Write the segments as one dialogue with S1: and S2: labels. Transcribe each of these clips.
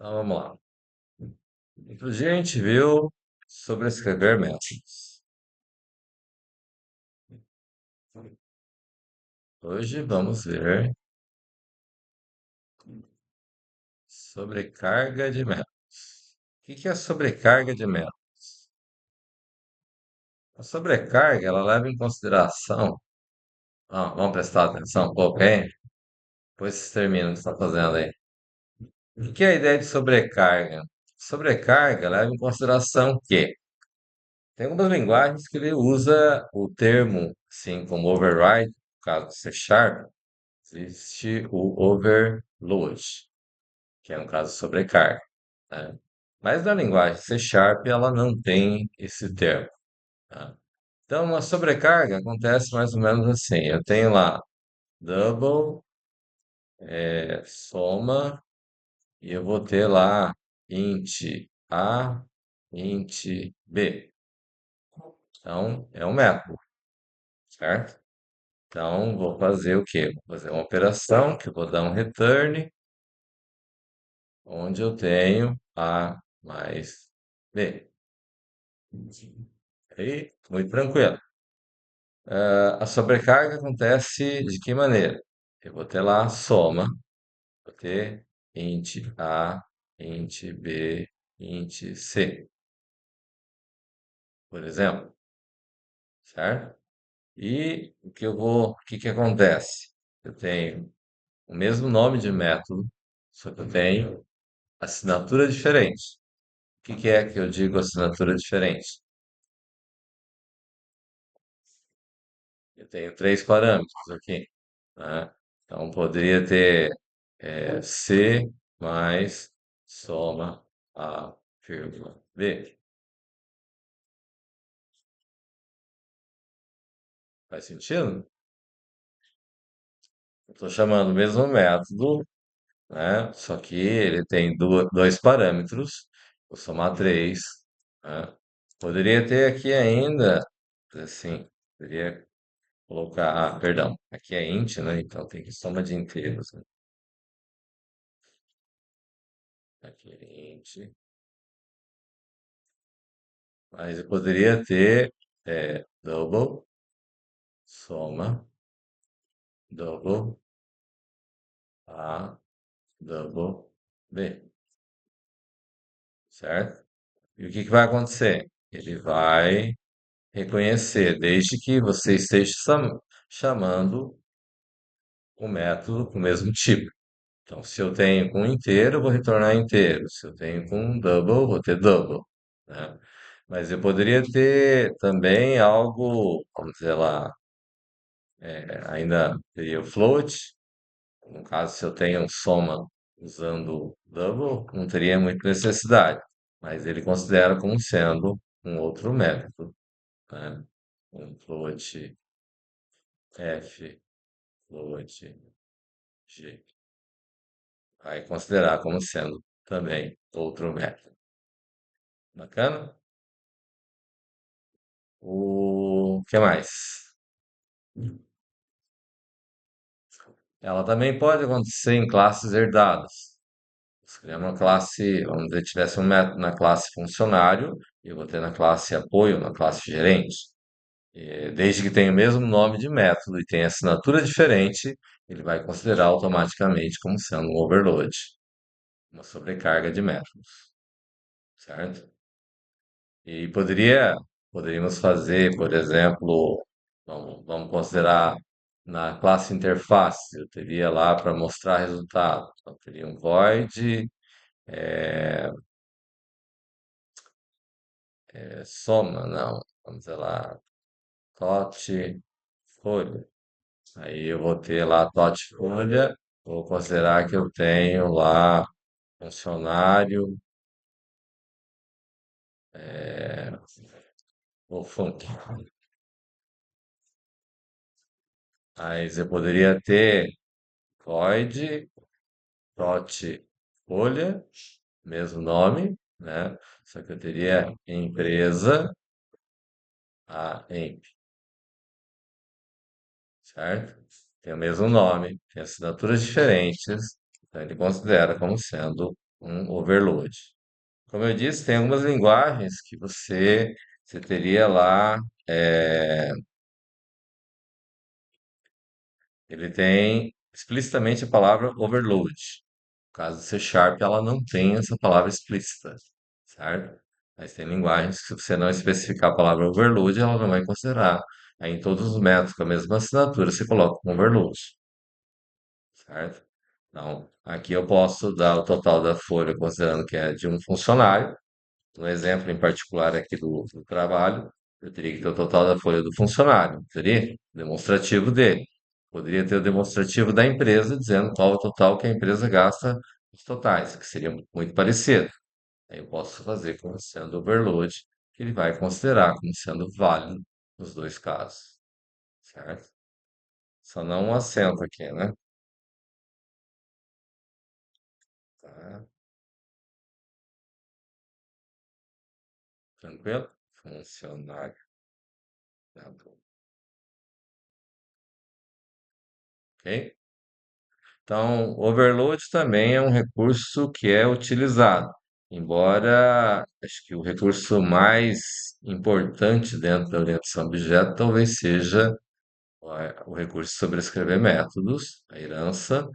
S1: Então vamos lá. Outro dia a gente viu sobre escrever métodos. Hoje vamos ver sobrecarga de métodos. O que é sobrecarga de métodos? A sobrecarga, ela leva em consideração. Vamos prestar atenção um pouco aí? Depois vocês terminam o que você está fazendo aí. O que é a ideia de sobrecarga? Sobrecarga leva em consideração que tem algumas linguagens que ele usa o termo, assim como override, no caso do C Sharp, existe o overload, que é um caso de sobrecarga, né? Mas na linguagem C Sharp ela não tem esse termo, tá? Então, uma sobrecarga acontece mais ou menos assim. Eu tenho lá double, soma, e eu vou ter lá int A, int B. Então, é um método, certo? Então, vou fazer o quê? Vou fazer uma operação que eu vou dar um return, onde eu tenho A mais B. Aí, muito tranquilo. A sobrecarga acontece de que maneira? Eu vou ter lá a soma, vou ter int A, int B, int C, por exemplo, certo? E o que que acontece? Eu tenho o mesmo nome de método, só que eu tenho assinatura diferente. O que que é que eu digo assinatura diferente? Eu tenho três parâmetros aqui, né? Então poderia ter C mais soma A, vírgula B. Faz sentido? Estou chamando o mesmo método, né? Só que ele tem dois parâmetros. Vou somar três, né? Poderia ter aqui ainda, assim, poderia colocar, perdão, aqui é int, né? Então tem que soma de inteiros, né? Aqui é int. Mas eu poderia ter double, soma, double, A, double, B, certo? E o que que vai acontecer? Ele vai reconhecer, desde que você esteja chamando o método com o mesmo tipo. Então, se eu tenho com inteiro, eu vou retornar inteiro. Se eu tenho com double, vou ter double, né? Mas eu poderia ter também algo, vamos dizer lá, ainda teria o float. No caso, se eu tenho soma usando double, não teria muita necessidade, mas ele considera como sendo um outro método, né? Um float f, float g. Vai considerar como sendo também outro método. Bacana? O que mais? Ela também pode acontecer em classes herdadas. Se criar uma classe, vamos dizer, tivesse um método na classe funcionário, eu vou ter na classe apoio, na classe gerente. Desde que tenha o mesmo nome de método e tenha assinatura diferente, ele vai considerar automaticamente como sendo um overload, uma sobrecarga de métodos, certo? E poderíamos fazer, por exemplo, vamos considerar na classe interface, eu teria lá para mostrar resultado. Então, teria um void, é, soma, não, vamos dizer lá, tot folha. Aí eu vou ter lá tot folha, vou considerar que eu tenho lá funcionário, é, o func. Aí eu poderia ter void, tot folha, mesmo nome, né? Só que eu teria empresa, a emp, certo? Tem o mesmo nome, tem assinaturas diferentes, então ele considera como sendo um overload. Como eu disse, tem algumas linguagens que você teria lá, é, ele tem explicitamente a palavra overload. No caso do C Sharp, ela não tem essa palavra explícita, certo? Mas tem linguagens que, se você não especificar a palavra overload, ela não vai considerar. Aí, em todos os métodos com a mesma assinatura, você coloca um overload, certo? Então, aqui eu posso dar o total da folha considerando que é de um funcionário. No exemplo em particular aqui do trabalho, eu teria que ter o total da folha do funcionário, teria demonstrativo dele. Poderia ter o demonstrativo da empresa dizendo qual o total que a empresa gasta nos totais, que seria muito parecido. Aí eu posso fazer como sendo overload, que ele vai considerar como sendo válido nos dois casos, certo? Só não um acento aqui, né? Tá, tranquilo? Funcionário. Tá bom, ok? Então, overload também é um recurso que é utilizado, embora acho que o recurso mais importante dentro da orientação a objeto talvez seja o recurso sobre escrever métodos, a herança,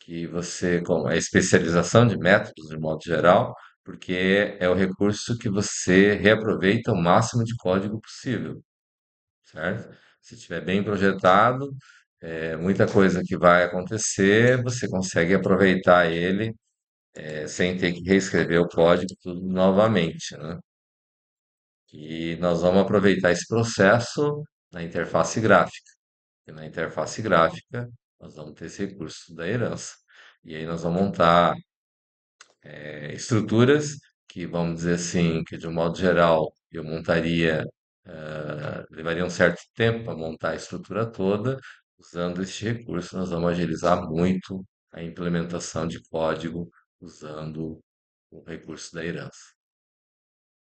S1: que você, com a especialização de métodos de modo geral, porque é o recurso que você reaproveita o máximo de código possível, certo? Se estiver bem projetado, muita coisa que vai acontecer, você consegue aproveitar ele, sem ter que reescrever o código tudo novamente, né? E nós vamos aproveitar esse processo na interface gráfica. E na interface gráfica, nós vamos ter esse recurso da herança. E aí nós vamos montar estruturas que, vamos dizer assim, que de um modo geral eu montaria, levaria um certo tempo para montar a estrutura toda. Usando este recurso, nós vamos agilizar muito a implementação de código usando o recurso da herança,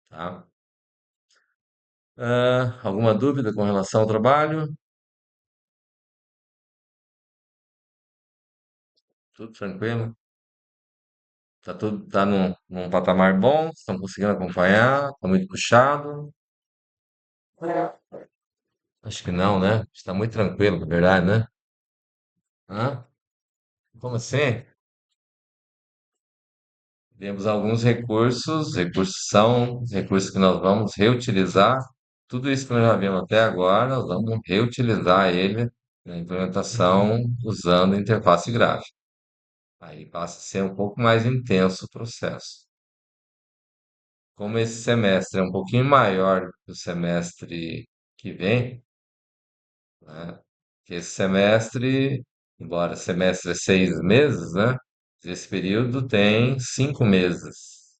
S1: tá? Alguma dúvida com relação ao trabalho? Tudo tranquilo? Tá tudo tá num patamar bom? Estão conseguindo acompanhar? Tá muito puxado? Acho que não, né? Está muito tranquilo, na verdade, né? Hã? Como assim? Temos alguns recursos, recursos são recursos que nós vamos reutilizar. Tudo isso que nós já vimos até agora, nós vamos reutilizar ele na implementação usando a interface gráfica. Aí passa a ser um pouco mais intenso o processo. Como esse semestre é um pouquinho maior que o semestre que vem, né? Que esse semestre, embora semestre é 6 meses, né? Esse período tem 5 meses,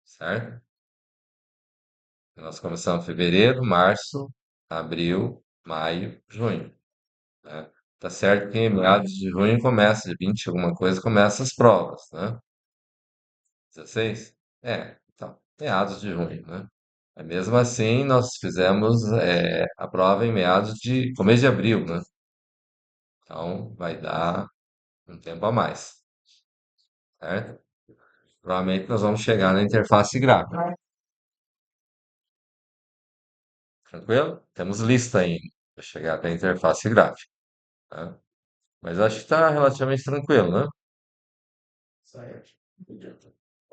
S1: certo? Nós começamos em fevereiro, março, abril, maio, junho, né? Tá certo que em meados de junho começa, de 20 alguma coisa, começa as provas, né? 16? Então, meados de junho, né? Mas mesmo assim, nós fizemos a prova em meados de começo de abril, né? Então, vai dar um tempo a mais, certo? Provavelmente nós vamos chegar na interface gráfica, tranquilo? Temos lista ainda para chegar até a interface gráfica, tá? Mas acho que está relativamente tranquilo, né?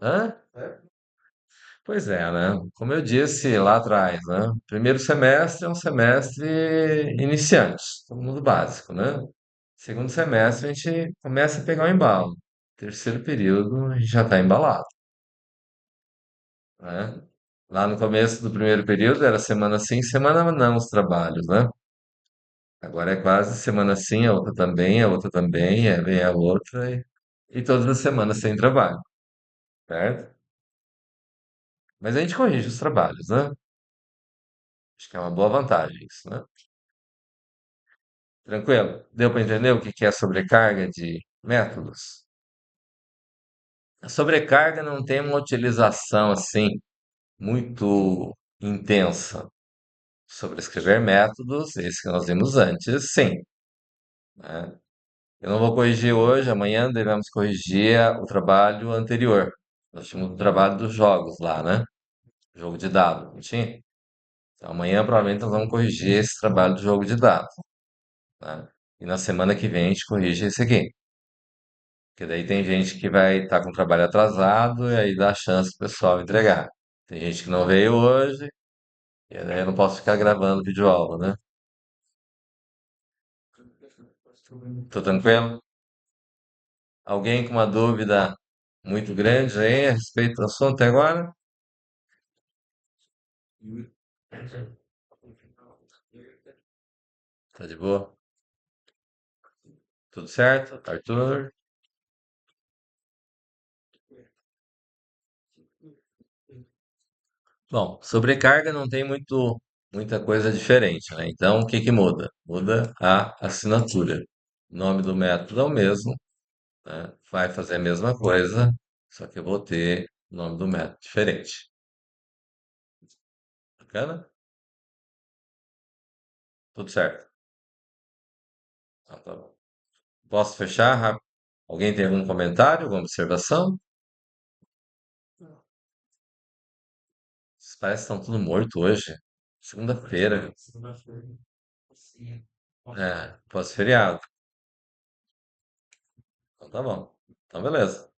S1: Hã? Pois é, né? Como eu disse lá atrás, né? Primeiro semestre é um semestre iniciante, todo mundo básico, né? Segundo semestre a gente começa a pegar o embalo. Terceiro período a gente já está embalado, né? Lá no começo do primeiro período era semana sim, semana não os trabalhos, né? Agora é quase semana sim, a outra também, vem a outra e todas as semanas sem trabalho, certo? Mas a gente corrige os trabalhos, né? Acho que é uma boa vantagem isso, né? Tranquilo? Deu para entender o que que é sobrecarga de métodos? A sobrecarga não tem uma utilização assim muito intensa. Sobre escrever métodos, esse que nós vimos antes, sim, né? Eu não vou corrigir hoje, amanhã devemos corrigir o trabalho anterior. Nós tínhamos o trabalho dos jogos lá, né? Jogo de dado, não tinha? Então, amanhã provavelmente nós vamos corrigir esse trabalho do jogo de dados, né? E na semana que vem a gente corrige esse aqui. Porque daí tem gente que vai estar com o trabalho atrasado e aí dá chance pro pessoal entregar. Tem gente que não veio hoje e daí eu não posso ficar gravando videoaula, né? Tô tranquilo? Alguém com uma dúvida muito grande aí a respeito do assunto até agora? Tá de boa? Tudo certo? Arthur? Bom, sobrecarga não tem muita coisa diferente, né? Então, o que que muda? Muda a assinatura. O nome do método é o mesmo, né? Vai fazer a mesma coisa, só que eu vou ter o nome do método diferente. Bacana? Tudo certo. Então, tá bom. Posso fechar rápido? Alguém tem algum comentário, alguma observação? Os pais estão tudo morto hoje. Segunda-feira. É, pós-feriado. Então tá bom. Então beleza.